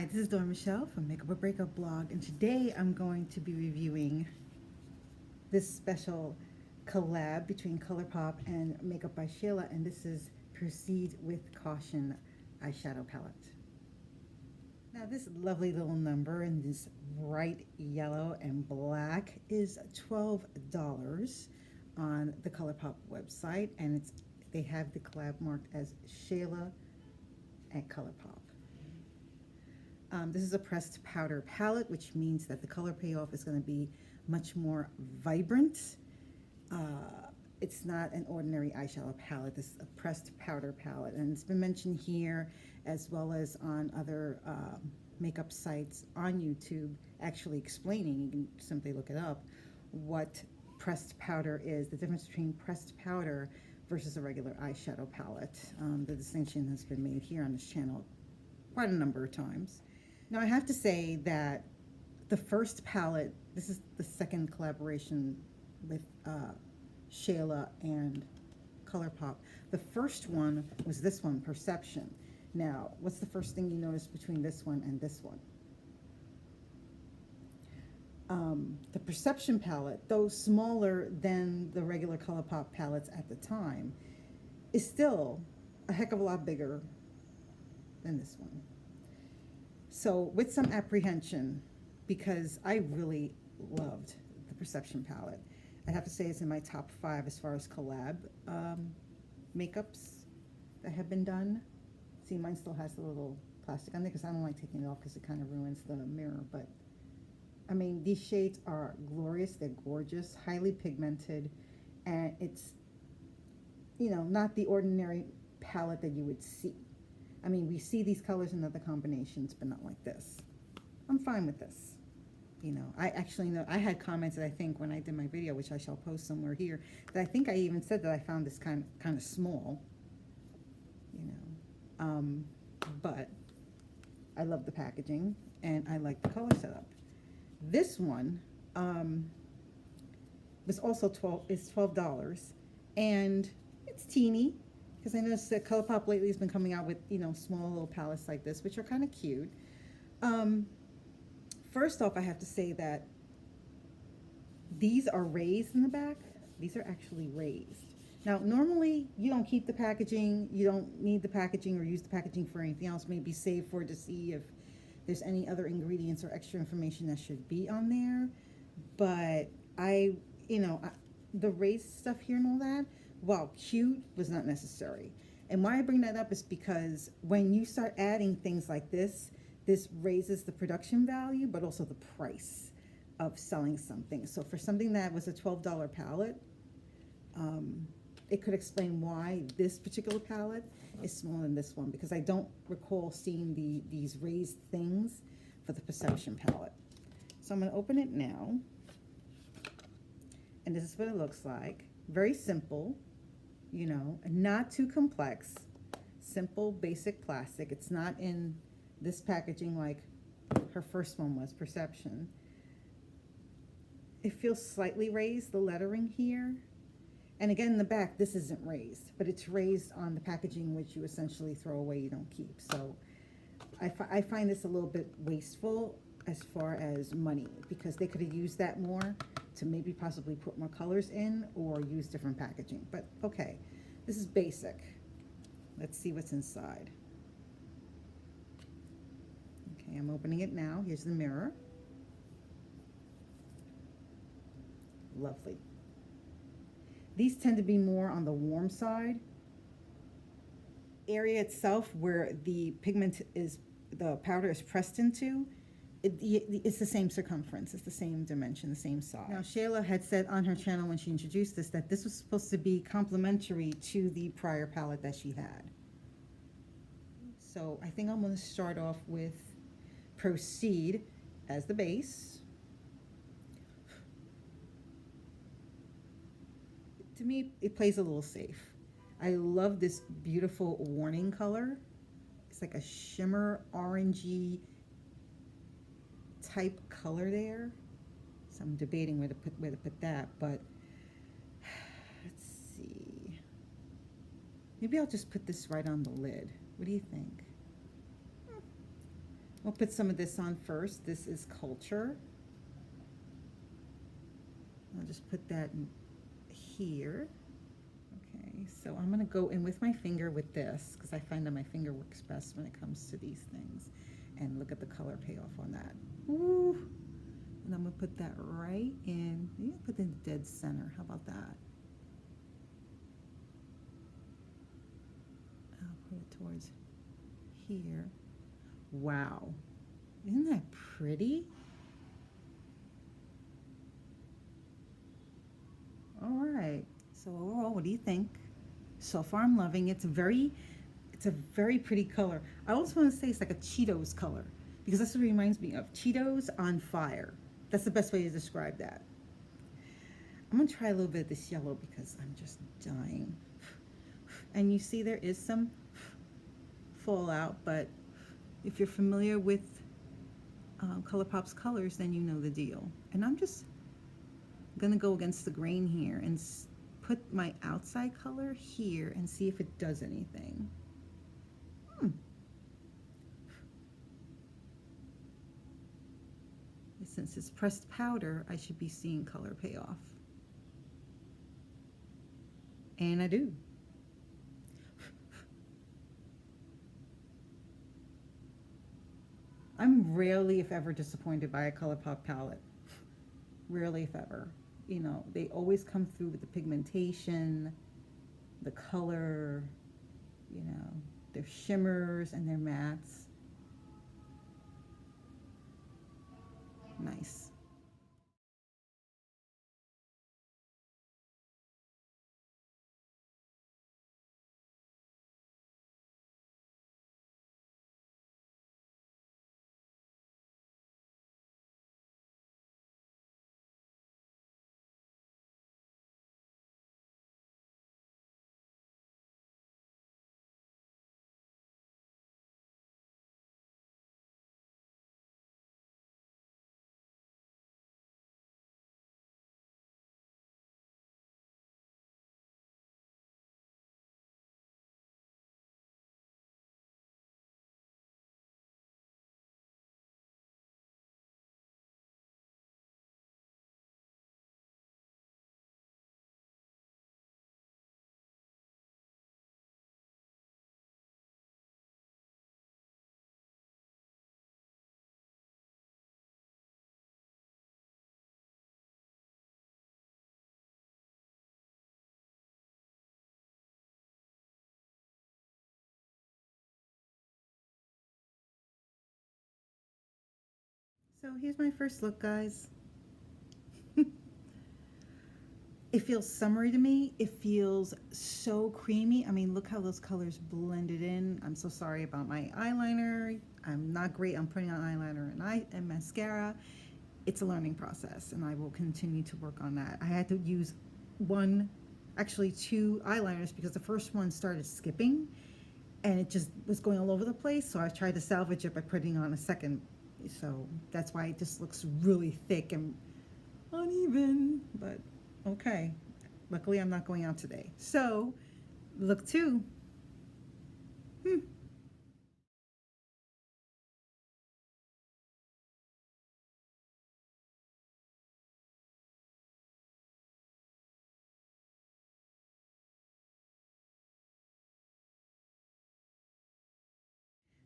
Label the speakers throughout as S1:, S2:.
S1: Hi, this is Dora Michelle from Makeup or Breakup blog, and today I'm going to be reviewing this special collab between Colourpop and Makeup by Shayla, and this is Proceed with Caution eyeshadow palette. Now this lovely little number in this bright yellow and black is $12 on the Colourpop website, and they have the collab marked as Shayla at Colourpop. This is a pressed powder palette, which means that the color payoff is going to be much more vibrant. It's not an ordinary eyeshadow palette. This is a pressed powder palette, and it's been mentioned here as well as on other makeup sites on YouTube, actually explaining, you can simply look it up, what pressed powder is, the difference between pressed powder versus a regular eyeshadow palette. The distinction has been made here on this channel quite a number of times. Now I have to say that the first palette, this is the second collaboration with Shayla and Colourpop. The first one was this one, Perception. Now, what's the first thing you notice between this one and this one? The Perception palette, though smaller than the regular Colourpop palettes at the time, is still a heck of a lot bigger than this one. So with some apprehension, because I really loved the Perception palette, I have to say it's in my top 5 as far as collab makeups that have been done. See, mine still has the little plastic on there because I don't like taking it off because it kind of ruins the mirror. But I mean, these shades are glorious. They're gorgeous, highly pigmented, and it's, you know, not the ordinary palette that you would see. I mean, we see these colors in other combinations, but not like this. I'm fine with this. You know, I actually know, I had commented, I think, when I did my video, which I shall post somewhere here, that I think I even said that I found this kind of small, you know. But I love the packaging, and I like the color setup. This one was also $12, and it's teeny. Because I noticed that Colourpop lately has been coming out with, you know, small little palettes like this, which are kind of cute. First off, I have to say that these are raised in the back. These are actually raised. Now, normally, you don't keep the packaging. You don't need the packaging or use the packaging for anything else. Maybe save for it to see if there's any other ingredients or extra information that should be on there. But the raised stuff here and all that, while cute, was not necessary. And why I bring that up is because when you start adding things like this, this raises the production value, but also the price of selling something. So for something that was a $12 palette, it could explain why this particular palette is smaller than this one, because I don't recall seeing these raised things for the Perception palette. So I'm going to open it now, and this is what it looks like. Very simple. You know, not too complex, simple, basic plastic. It's not in this packaging like her first one was, Perception. It feels slightly raised, the lettering here. And again, in the back, this isn't raised, but it's raised on the packaging, which you essentially throw away, you don't keep. So I find this a little bit wasteful as far as money, because they could have used that more to maybe possibly put more colors in or use different packaging. But okay, this is basic. Let's see what's inside. Okay, I'm opening it now. Here's the mirror. Lovely. These tend to be more on the warm side. Area itself where the pigment is, the powder is pressed into, it's the same circumference, it's the same dimension, the same size. Now, Shayla had said on her channel when she introduced this that this was supposed to be complementary to the prior palette that she had. So I think I'm going to start off with Proceed as the base. To me, it plays a little safe. I love this beautiful warning color. It's like a shimmer orangey type color there. So I'm debating where to put that, but let's see. Maybe I'll just put this right on the lid. What do you think? We'll put some of this on first. This is Culture. I'll just put that in here. Okay, so I'm gonna go in with my finger with this because I find that my finger works best when it comes to these things. And look at the color payoff on that. Ooh. And I'm gonna put that right in, maybe put it in the dead center. How about that? I'll put it towards here. Wow. Isn't that pretty? All right. So overall, what do you think? So far, I'm loving it. It's a very pretty color. I also want to say it's like a Cheetos color because that's what it reminds me of. Cheetos on fire. That's the best way to describe that. I'm gonna try a little bit of this yellow because I'm just dying. And you see there is some fallout, but if you're familiar with Colourpop's colors, then you know the deal. And I'm just gonna go against the grain here and put my outside color here and see if it does anything. Since it's pressed powder, I should be seeing color payoff. And I do. I'm rarely, if ever, disappointed by a Colourpop palette. Rarely, if ever. You know, they always come through with the pigmentation, the color, you know, their shimmers and their mattes. Nice. So here's my first look, guys. It feels summery to me. It feels so creamy. I mean, look how those colors blended in. I'm so sorry about my eyeliner. I'm not great on putting on eyeliner and mascara. It's a learning process, and I will continue to work on that. I had to use actually two eyeliners because the first one started skipping, and it just was going all over the place. So I tried to salvage it by putting on a second. So that's why it just looks really thick and uneven, but okay. Luckily, I'm not going out today. So, look two.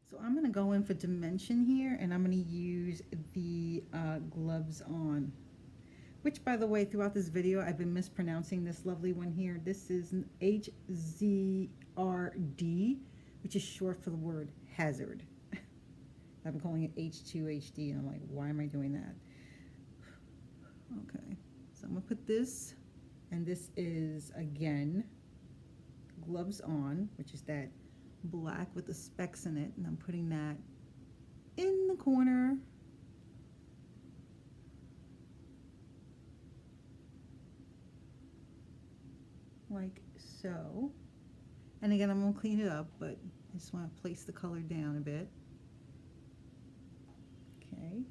S1: So I'm going to go in for dimension here, and I'm going to use the gloves on. Which, by the way, throughout this video, I've been mispronouncing this lovely one here. This is an HZRD, which is short for the word hazard. I've been calling it H2HD, and I'm like, why am I doing that? Okay, so I'm gonna put this, and this is, again, gloves on, which is that black with the specks in it, and I'm putting that in the corner. Like so. And again, I'm going to clean it up, but I just want to place the color down a bit. Okay.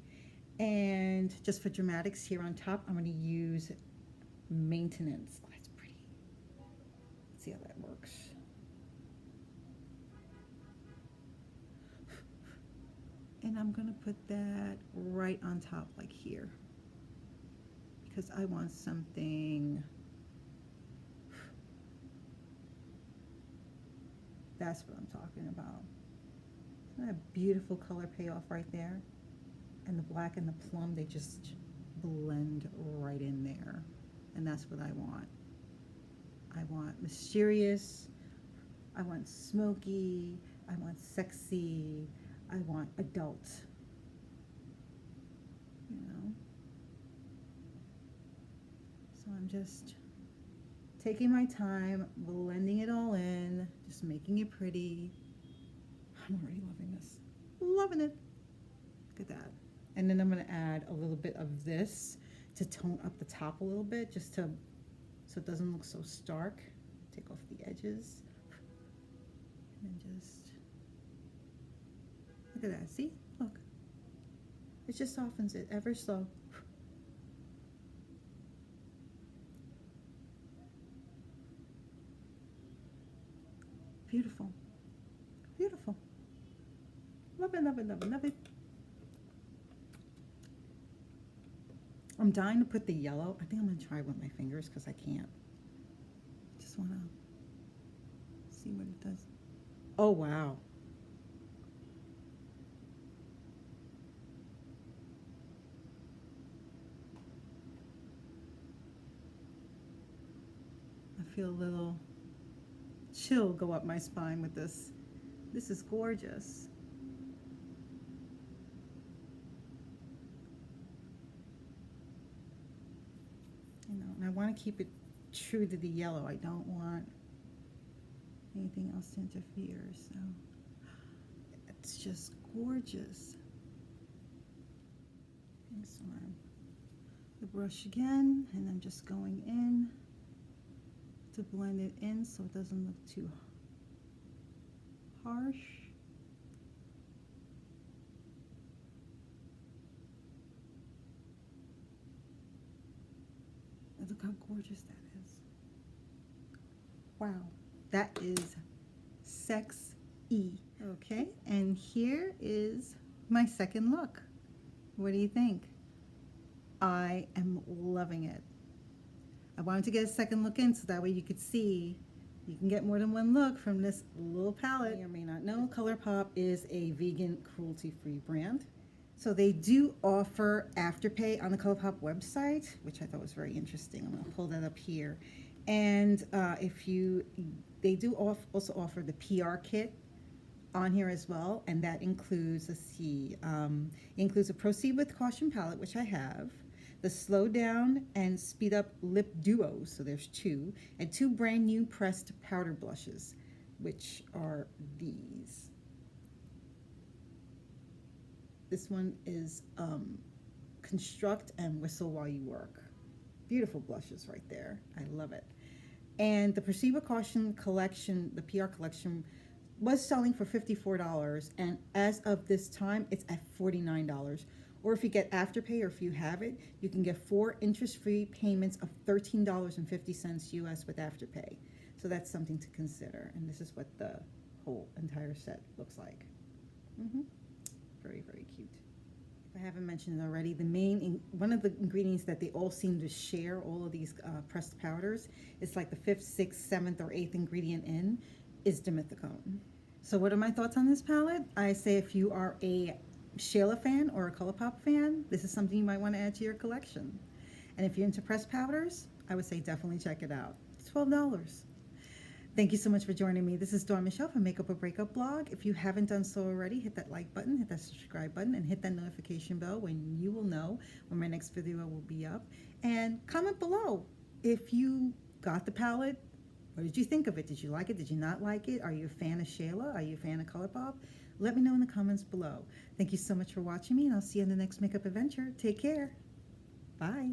S1: And just for dramatics here on top, I'm going to use Maintenance. Oh, that's pretty. Let's see how that works. And I'm gonna put that right on top, like here, because I want something, that's what I'm talking about. Isn't that a beautiful color payoff right there? And the black and the plum, they just blend right in there. And that's what I want. I want mysterious, I want smoky, I want sexy, I want adult, you know? So I'm just taking my time, blending it all in, just making it pretty. I'm already loving this. Loving it. Look at that. And then I'm going to add a little bit of this to tone up the top a little bit, just to, so it doesn't look so stark. Take off the edges. And then just, look at that. See? Look. It just softens it ever so. Beautiful. Beautiful. Love it, love it, love it, love it. I'm dying to put the yellow. I think I'm going to try with my fingers because I can't. Just want to see what it does. Oh, wow. I feel a little chill go up my spine with this. This is gorgeous. You know, and I want to keep it true to the yellow. I don't want anything else to interfere, so it's just gorgeous. Okay, so the brush again, and I'm just going in to blend it in so it doesn't look too harsh. And look how gorgeous that is. Wow, that is sexy. Okay, and here is my second look. What do you think? I am loving it. I wanted to get a second look in so that way you could see, you can get more than one look from this little palette. You may or may not know, Colourpop is a vegan, cruelty-free brand. So they do offer Afterpay on the Colourpop website, which I thought was very interesting. I'm going to pull that up here. And they do also offer the PR kit on here as well, and that includes, let's see, includes a Proceed with Caution palette, which I have, the Slow Down and Speed Up Lip Duos, so there's two, and two brand new pressed powder blushes, which are these. This one is Construct and Whistle While You Work. Beautiful blushes right there. I love it. And the Proceed with Caution collection, the PR collection, was selling for $54, and as of this time, it's at $49. Or if you get Afterpay, or if you have it, you can get 4 interest-free payments of $13.50 US with Afterpay. So that's something to consider. And this is what the whole entire set looks like. Very, very cute. If I haven't mentioned it already, one of the ingredients that they all seem to share, all of these pressed powders, is like the 5th, 6th, 7th, or 8th ingredient in, is dimethicone. So what are my thoughts on this palette? I say if you are a Shayla fan or a Colourpop fan, this is something you might want to add to your collection. And if you're into pressed powders, I would say definitely check it out. It's $12. Thank you so much for joining me. This is Dawn Michelle from Makeup or Breakup blog. If you haven't done so already, hit that like button, hit that subscribe button, and hit that notification bell when you will know when my next video will be up. And comment below if you got the palette. What did you think of it? Did you like it? Did you not like it? Are you a fan of Shayla? Are you a fan of Colourpop? Let me know in the comments below. Thank you so much for watching me, and I'll see you in the next makeup adventure. Take care. Bye.